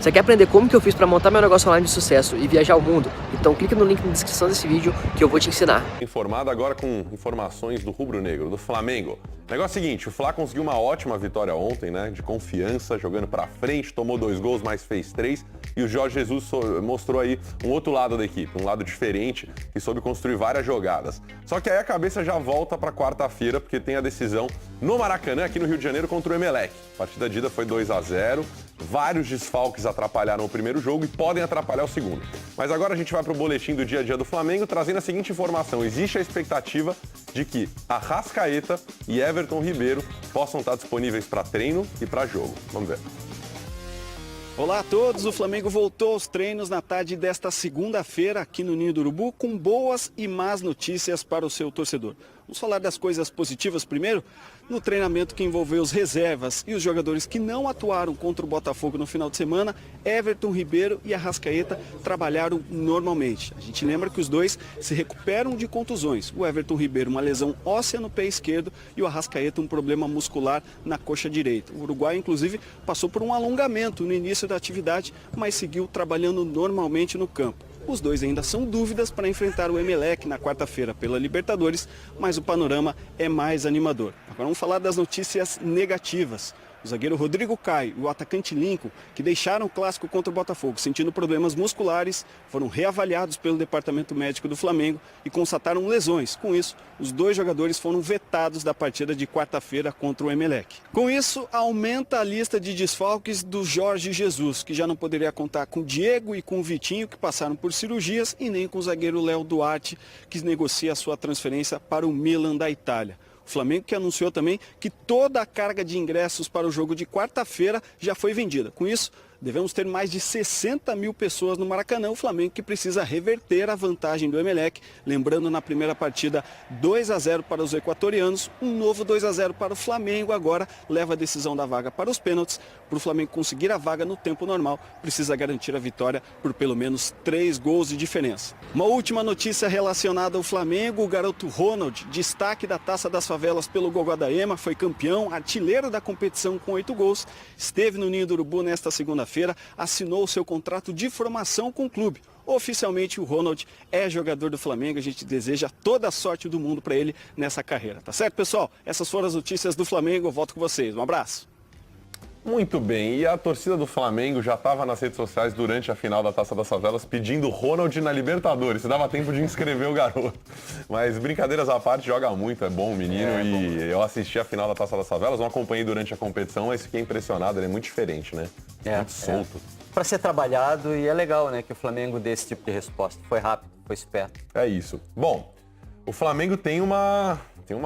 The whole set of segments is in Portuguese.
Você quer aprender como que eu fiz para montar meu negócio online de sucesso e viajar o mundo? Então clica no link na descrição desse vídeo que eu vou te ensinar. Informado agora com informações do rubro-negro, do Flamengo. O negócio é o seguinte, o Fla conseguiu uma ótima vitória ontem, né? De confiança, jogando pra frente, tomou 2 gols, mas fez 3. E o Jorge Jesus mostrou aí um outro lado da equipe, um lado diferente, que soube construir várias jogadas. Só que aí a cabeça já volta pra quarta-feira, porque tem a decisão no Maracanã, aqui no Rio de Janeiro, contra o Emelec. A partida de ida foi 2-0. Vários desfalques atrapalharam o primeiro jogo e podem atrapalhar o segundo. Mas agora a gente vai para o boletim do dia a dia do Flamengo, trazendo a seguinte informação. Existe a expectativa de que Arrascaeta e Everton Ribeiro possam estar disponíveis para treino e para jogo. Vamos ver. Olá a todos, o Flamengo voltou aos treinos na tarde desta segunda-feira aqui no Ninho do Urubu com boas e más notícias para o seu torcedor. Vamos falar das coisas positivas primeiro? No treinamento que envolveu os reservas e os jogadores que não atuaram contra o Botafogo no final de semana, Everton Ribeiro e Arrascaeta trabalharam normalmente. A gente lembra que os dois se recuperam de contusões. O Everton Ribeiro, uma lesão óssea no pé esquerdo, e o Arrascaeta, um problema muscular na coxa direita. O uruguaio, inclusive, passou por um alongamento no início da atividade, mas seguiu trabalhando normalmente no campo. Os dois ainda são dúvidas para enfrentar o Emelec na quarta-feira pela Libertadores, mas o panorama é mais animador. Agora vamos falar das notícias negativas. O zagueiro Rodrigo Caio e o atacante Lincoln, que deixaram o clássico contra o Botafogo sentindo problemas musculares, foram reavaliados pelo departamento médico do Flamengo e constataram lesões. Com isso, os dois jogadores foram vetados da partida de quarta-feira contra o Emelec. Com isso, aumenta a lista de desfalques do Jorge Jesus, que já não poderia contar com o Diego e com o Vitinho, que passaram por cirurgias, e nem com o zagueiro Léo Duarte, que negocia a sua transferência para o Milan da Itália. O Flamengo que anunciou também que toda a carga de ingressos para o jogo de quarta-feira já foi vendida. Com isso, devemos ter mais de 60 mil pessoas no Maracanã. O Flamengo que precisa reverter a vantagem do Emelec. Lembrando, na primeira partida, 2-0 para os equatorianos. Um novo 2-0 para o Flamengo. Agora leva a decisão da vaga para os pênaltis. Para o Flamengo conseguir a vaga no tempo normal, precisa garantir a vitória por pelo menos 3 gols de diferença. Uma última notícia relacionada ao Flamengo. O garoto Ronald, destaque da Taça das Favelas pelo Gogó da Ema, foi campeão, artilheiro da competição com 8 gols. Esteve no Ninho do Urubu nesta segunda-feira, assinou o seu contrato de formação com o clube. Oficialmente o Ronald é jogador do Flamengo, a gente deseja toda a sorte do mundo para ele nessa carreira, tá certo, pessoal? Essas foram as notícias do Flamengo, eu volto com vocês, um abraço. Muito bem, e a torcida do Flamengo já estava nas redes sociais durante a final da Taça das Favelas pedindo Ronald na Libertadores. Dava tempo de inscrever o garoto. Mas brincadeiras à parte, joga muito, é bom o menino. Eu assisti a final da Taça das Favelas, não acompanhei durante a competição, mas fiquei impressionado, ele é muito diferente, né? Muito solto. Para ser trabalhado, e é legal, né, que o Flamengo dê esse tipo de resposta. Foi rápido, foi esperto. É isso. Bom, o Flamengo tem uma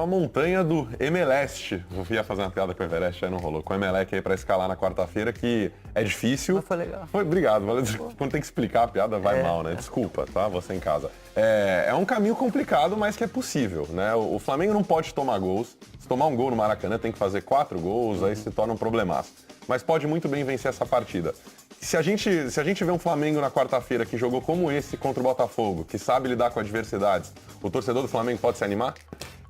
montanha do Emeleste. Eu ia fazer uma piada com o Everest, aí não rolou. Com o Emelec aí pra escalar na quarta-feira, que é difícil. Mas foi legal. Obrigado. Quando tem que explicar a piada, vai mal, né? Desculpa, tá? Você em casa. É um caminho complicado, mas que é possível, né? O Flamengo não pode tomar gols. Se tomar um gol no Maracanã, tem que fazer 4 gols, aí se torna um problemaço. Mas pode muito bem vencer essa partida. Se a gente vê um Flamengo na quarta-feira que jogou como esse contra o Botafogo, que sabe lidar com adversidades, o torcedor do Flamengo pode se animar?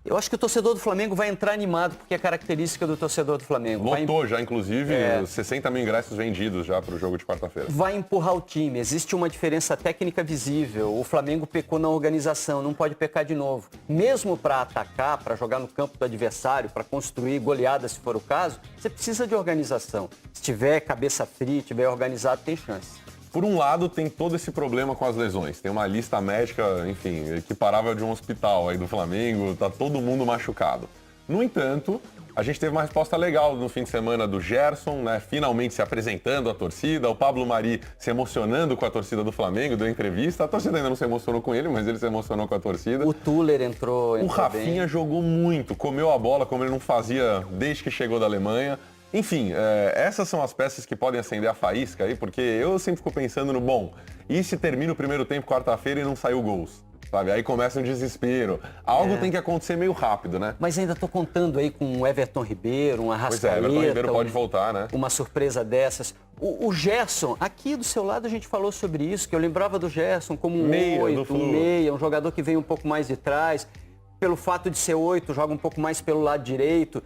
Eu acho que o torcedor do Flamengo vai entrar animado, porque é característica do torcedor do Flamengo. Lotou já, inclusive, 60 mil ingressos vendidos já para o jogo de quarta-feira. Vai empurrar o time, existe uma diferença técnica visível. O Flamengo pecou na organização, não pode pecar de novo. Mesmo para atacar, para jogar no campo do adversário, para construir goleadas, se for o caso, você precisa de organização. Se tiver cabeça fria, tiver organizado, tem chance. Por um lado, tem todo esse problema com as lesões. Tem uma lista médica, enfim, equiparável de um hospital aí do Flamengo, tá todo mundo machucado. No entanto, a gente teve uma resposta legal no fim de semana do Gerson, né? Finalmente se apresentando à torcida, o Pablo Mari se emocionando com a torcida do Flamengo, deu entrevista. A torcida ainda não se emocionou com ele, mas ele se emocionou com a torcida. O Tuller entrou O Rafinha bem. Jogou muito, comeu a bola como ele não fazia desde que chegou da Alemanha. Enfim, essas são as peças que podem acender a faísca aí, porque eu sempre fico pensando no bom, e se termina o primeiro tempo quarta-feira e não saiu gols? Sabe? Aí começa um desespero. Algo tem que acontecer meio rápido, né? Mas ainda tô contando aí com o Everton Ribeiro, um Arrascaeta. Pois é, Everton Ribeiro pode voltar, né? Uma surpresa dessas. O Gerson, aqui do seu lado a gente falou sobre isso, que eu lembrava do Gerson como um meia, um jogador que vem um pouco mais de trás. Pelo fato de ser 8, joga um pouco mais pelo lado direito.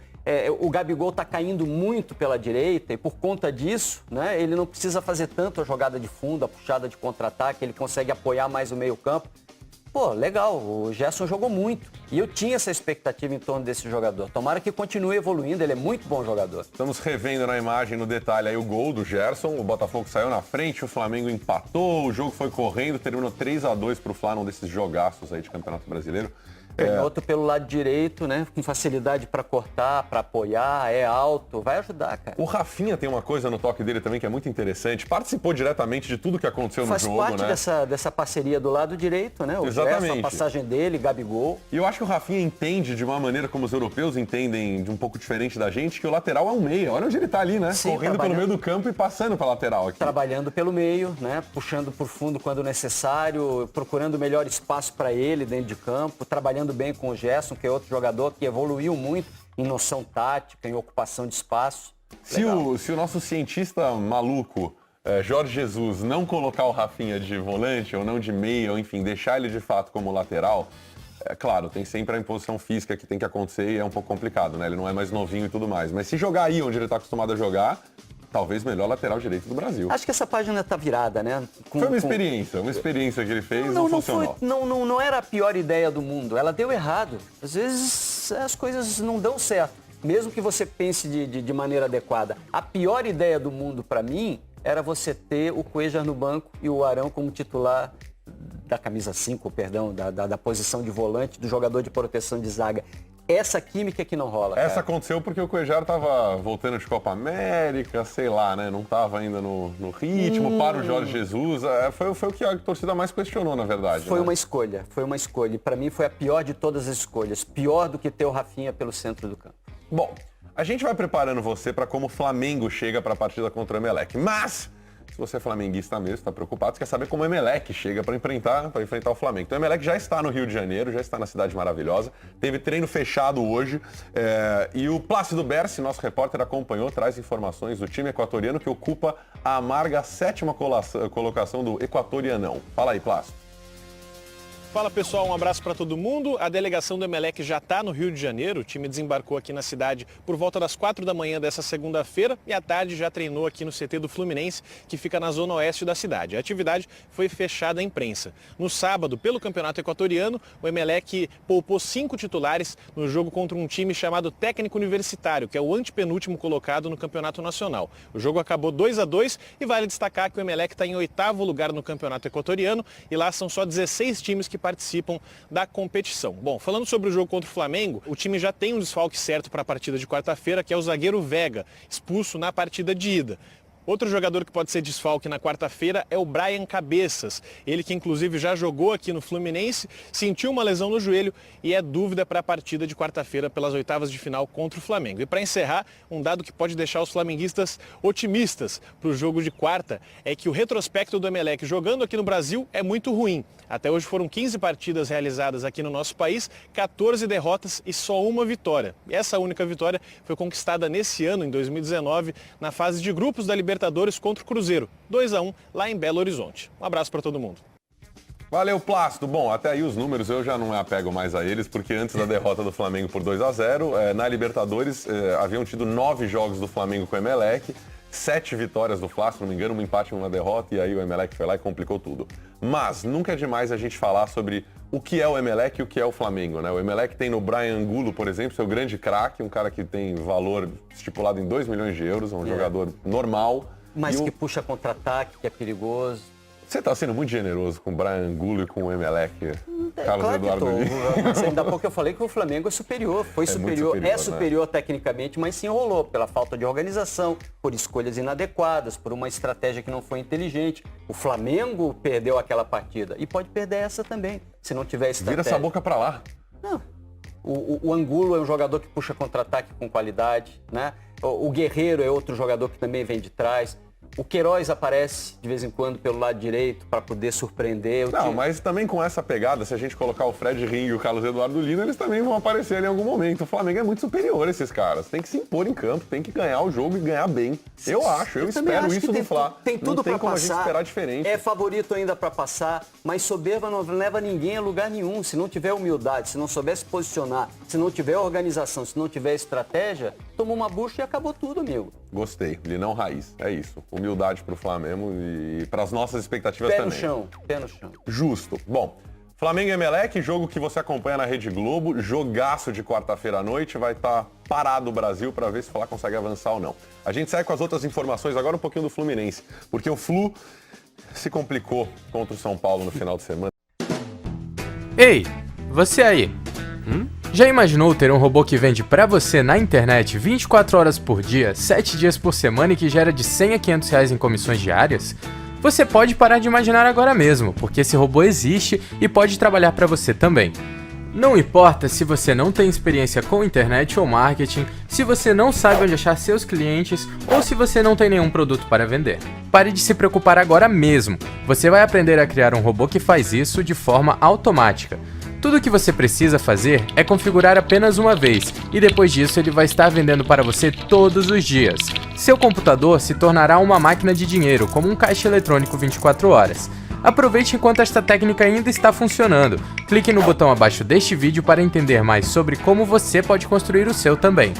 o Gabigol está caindo muito pela direita e por conta disso, né, ele não precisa fazer tanto a jogada de fundo, a puxada de contra-ataque, ele consegue apoiar mais o meio-campo. Pô, legal, o Gerson jogou muito. E eu tinha essa expectativa em torno desse jogador. Tomara que continue evoluindo, ele é muito bom jogador. Estamos revendo na imagem, no detalhe, aí o gol do Gerson. O Botafogo saiu na frente, o Flamengo empatou, o jogo foi correndo, terminou 3-2 pro Flá, num desses jogaços aí de Campeonato Brasileiro. Canhoto pelo lado direito, né? Com facilidade para cortar, para apoiar, é alto, vai ajudar, cara. O Rafinha tem uma coisa no toque dele também que é muito interessante. Participou diretamente de tudo que aconteceu no jogo, Faz parte né? dessa parceria do lado direito, né? O Exatamente. Gerson, a passagem dele, Gabigol. E eu acho que o Rafinha entende de uma maneira como os europeus entendem, de um pouco diferente da gente, que o lateral é um meia. Olha onde ele tá ali, né? Sim, correndo pelo meio do campo e passando pra lateral aqui. Trabalhando pelo meio, né? Puxando por fundo quando necessário, procurando o melhor espaço para ele dentro de campo, trabalhando bem com o Gerson, que é outro jogador que evoluiu muito em noção tática, em ocupação de espaço. Se o nosso cientista maluco, Jorge Jesus, não colocar o Rafinha de volante ou não de meia, ou enfim, deixar ele de fato como lateral, claro, tem sempre a imposição física que tem que acontecer e é um pouco complicado, né? Ele não é mais novinho e tudo mais. Mas se jogar aí onde ele está acostumado a jogar, talvez melhor lateral direito do Brasil. Acho que essa página está virada, né? Foi uma experiência que ele fez, não funcionou. Não era a pior ideia do mundo, ela deu errado. Às vezes as coisas não dão certo, mesmo que você pense de maneira adequada. A pior ideia do mundo para mim era você ter o Cuéllar no banco e o Arão como titular da camisa 5, perdão, da posição de volante, do jogador de proteção de zaga. Essa química que não rola, cara. Essa aconteceu porque o Cuéllar tava voltando de Copa América, sei lá, né? Não tava ainda no ritmo para o Jorge Jesus. Foi o que a torcida mais questionou, na verdade. Foi né? uma escolha. E para mim foi a pior de todas as escolhas. Pior do que ter o Rafinha pelo centro do campo. Bom, a gente vai preparando você para como o Flamengo chega para a partida contra o Emelec. Mas, se você é flamenguista mesmo, está preocupado, você quer saber como o Emelec chega para enfrentar o Flamengo. Então o Emelec já está no Rio de Janeiro, já está na cidade maravilhosa. Teve treino fechado hoje e o Plácido Berci, nosso repórter, acompanhou, traz informações do time equatoriano que ocupa a amarga 7ª colocação do Equatorianão. Fala aí, Plácido. Fala pessoal, um abraço para todo mundo. A delegação do Emelec já está no Rio de Janeiro. O time desembarcou aqui na cidade por volta das 4 da manhã dessa segunda-feira e à tarde já treinou aqui no CT do Fluminense, que fica na zona oeste da cidade. A atividade foi fechada à imprensa. No sábado, pelo Campeonato Equatoriano, o Emelec poupou 5 titulares no jogo contra um time chamado Técnico Universitário, que é o antepenúltimo colocado no Campeonato Nacional. O jogo acabou 2-2 e vale destacar que o Emelec está em 8º lugar no Campeonato Equatoriano e lá são só 16 times que participam da competição. Bom, falando sobre o jogo contra o Flamengo, o time já tem um desfalque certo para a partida de quarta-feira, que é o zagueiro Vega, expulso na partida de ida. Outro jogador que pode ser desfalque na quarta-feira é o Brian Cabeças. Ele que inclusive já jogou aqui no Fluminense, sentiu uma lesão no joelho e é dúvida para a partida de quarta-feira pelas oitavas de final contra o Flamengo. E para encerrar, um dado que pode deixar os flamenguistas otimistas para o jogo de quarta é que o retrospecto do Emelec jogando aqui no Brasil é muito ruim. Até hoje foram 15 partidas realizadas aqui no nosso país, 14 derrotas e só uma vitória. E essa única vitória foi conquistada nesse ano, em 2019, na fase de grupos da Libertadores contra o Cruzeiro, 2-1 lá em Belo Horizonte. Um abraço para todo mundo. Valeu, Plácido. Bom, até aí os números eu já não me apego mais a eles, porque antes da derrota do Flamengo por 2-0, na Libertadores haviam tido 9 jogos do Flamengo com o Emelec, 7 vitórias do Fla, se não me engano, um empate e uma derrota, e aí o Emelec foi lá e complicou tudo. Mas nunca é demais a gente falar sobre o que é o Emelec e o que é o Flamengo, né? O Emelec tem no Bryan Angulo, por exemplo, seu grande craque, um cara que tem valor estipulado em 2 milhões de euros, um jogador normal. Mas que puxa contra-ataque, que é perigoso. Você está sendo muito generoso com o Bryan Angulo e com o Emelec, Carlos Claro Eduardo que Lima. tô. Ainda há pouco eu falei que o Flamengo é superior, foi superior, superior, é superior tecnicamente, mas se enrolou pela falta de organização, por escolhas inadequadas, por uma estratégia que não foi inteligente. O Flamengo perdeu aquela partida e pode perder essa também, se não tiver estratégia. Vira essa boca para lá. Não. O Angulo é um jogador que puxa contra-ataque com qualidade, né? O Guerreiro é outro jogador que também vem de trás. O Queiroz aparece de vez em quando pelo lado direito para poder surpreender o Não, time. mas também com essa pegada, se a gente colocar o Fred Ring e o Carlos Eduardo Lino, eles também vão aparecer ali em algum momento. O Flamengo é muito superior a esses caras. Tem que se impor em campo, tem que ganhar o jogo e ganhar bem. Eu também espero acho isso que do Fla. Tem tudo não tem para como passar. a gente esperar diferente. É favorito ainda para passar, mas soberba não leva ninguém a lugar nenhum. Se não tiver humildade, se não souber se posicionar, se não tiver organização, se não tiver estratégia, toma uma bucha e acabou tudo, amigo. Gostei, Linão Raiz, é isso. Humildade pro Flamengo e pras nossas expectativas Pé também. no chão, pé no chão. Justo. Bom, Flamengo e Emelec, jogo que você acompanha na Rede Globo, jogaço de quarta-feira à noite, vai estar parado o Brasil para ver se o Fla consegue avançar ou não. A gente segue com as outras informações, agora um pouquinho do Fluminense, porque o Flu se complicou contra o São Paulo no final de semana. Ei, você aí, já imaginou ter um robô que vende pra você na internet 24 horas por dia, 7 dias por semana e que gera de 100 a 500 reais em comissões diárias? Você pode parar de imaginar agora mesmo, porque esse robô existe e pode trabalhar pra você também. Não importa se você não tem experiência com internet ou marketing, se você não sabe onde achar seus clientes ou se você não tem nenhum produto para vender. Pare de se preocupar agora mesmo. Você vai aprender a criar um robô que faz isso de forma automática. Tudo o que você precisa fazer é configurar apenas uma vez e depois disso ele vai estar vendendo para você todos os dias. Seu computador se tornará uma máquina de dinheiro, como um caixa eletrônico 24 horas. Aproveite enquanto esta técnica ainda está funcionando. Clique no botão abaixo deste vídeo para entender mais sobre como você pode construir o seu também.